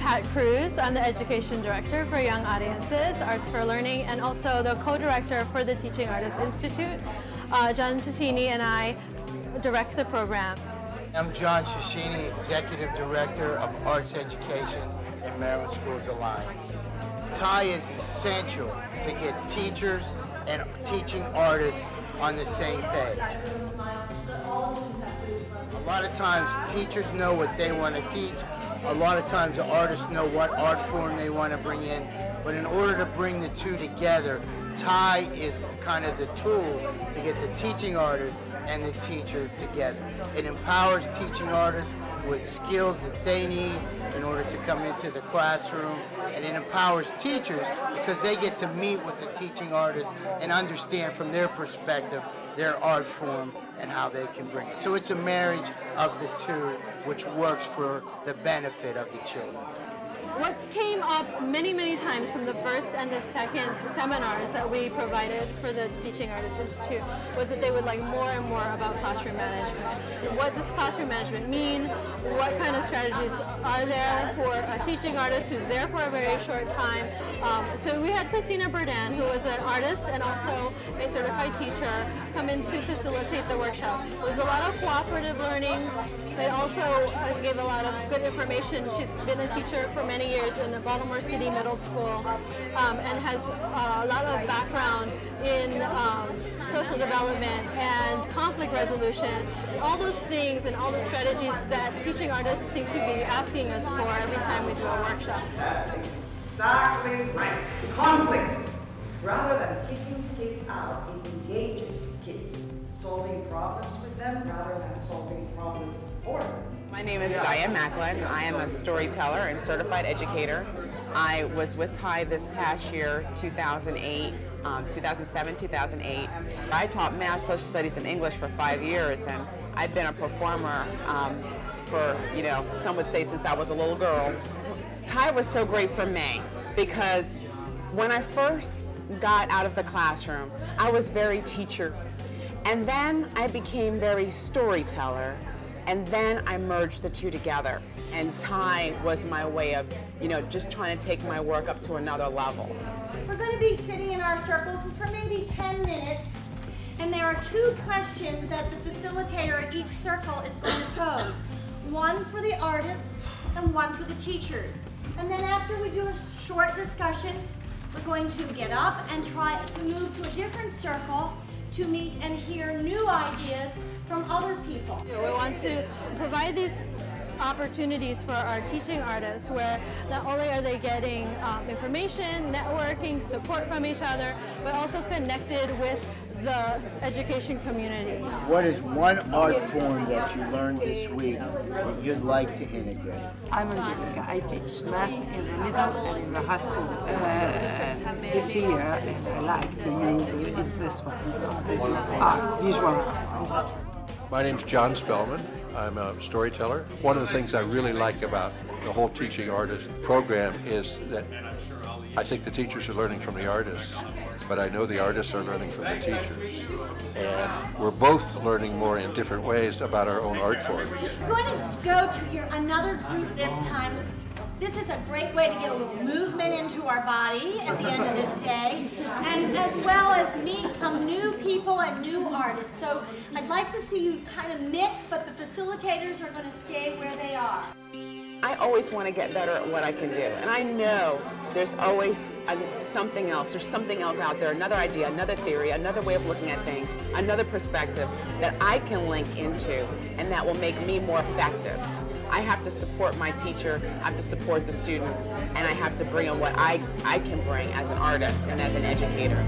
At Cruz, I'm the Education Director for Young Audiences, Arts for Learning, and also the Co-Director for the Teaching Artists Institute. John Cicchini and I direct the program. I'm John Cicchini, Executive Director of Arts Education in Maryland Schools Alliance. TAI is essential to get teachers and teaching artists on the same page. A lot of times teachers know what they want to teach. A lot of times the artists know what art form they want to bring in. But in order to bring the two together, TAI is kind of the tool to get the teaching artist and the teacher together. It empowers teaching artists with skills that they need in order to come into the classroom, and it empowers teachers because they get to meet with the teaching artists and understand from their perspective their art form and how they can bring it. So it's a marriage of the two which works for the benefit of the children. What came up many, many times from the first and the second seminars that we provided for the Teaching Artists Institute was that they would like more and more about classroom management. What does classroom management mean? What kind of strategies are there for a teaching artist who's there for a very short time? So we had Christina Burdan, who was an artist and also a certified teacher, come in to facilitate the workshop. It was a lot of cooperative learning. It also gave a lot of good information. She's been a teacher for many years in the Baltimore City Middle School and has a lot of background in social development and conflict resolution. All those things and all those strategies that teaching artists seem to be asking us for every time we do a workshop. That's exactly right. Conflict. Rather than kicking kids out, it engages kids, solving problems with them rather than solving problems for them. My name is Diane Macklin. I am a storyteller and certified educator. I was with TAI this past year, 2008, 2007, 2008. I taught math, social studies, and English for 5 years, and I've been a performer for, some would say since I was a little girl. TAI was so great for me because when I first got out of the classroom, I was very teacher, and then I became very storyteller. And then I merged the two together. And TAI was my way of, just trying to take my work up to another level. We're going to be sitting in our circles for maybe 10 minutes. And there are 2 questions that the facilitator at each circle is going to pose. One for the artists and one for the teachers. And then after we do a short discussion, we're going to get up and try to move to a different circle to meet and hear new ideas from other people. We want to provide these opportunities for our teaching artists where not only are they getting information, networking, support from each other, but also connected with the education community. What is one art form that you learned this week that you'd like to integrate? I'm Angelica. I teach math in the middle and in the high school this year, and I like to use this one, art, visual art. My name's John Spellman. I'm a storyteller. One of the things I really like about the whole teaching artist program is that I think the teachers are learning from the artists, but I know the artists are learning from the teachers. And we're both learning more in different ways about our own art forms. We're going to go to another group this time. This is a great way to get a little movement into our body at the end of this day, and as well as meet some new people and new artists. So I'd like to see you kind of mix, but the facilitators are going to stay where they are. I always want to get better at what I can do, and I know there's always something else. There's something else out there, another idea, another theory, another way of looking at things, another perspective that I can link into, and that will make me more effective. I have to support my teacher, I have to support the students, and I have to bring in what I can bring as an artist and as an educator.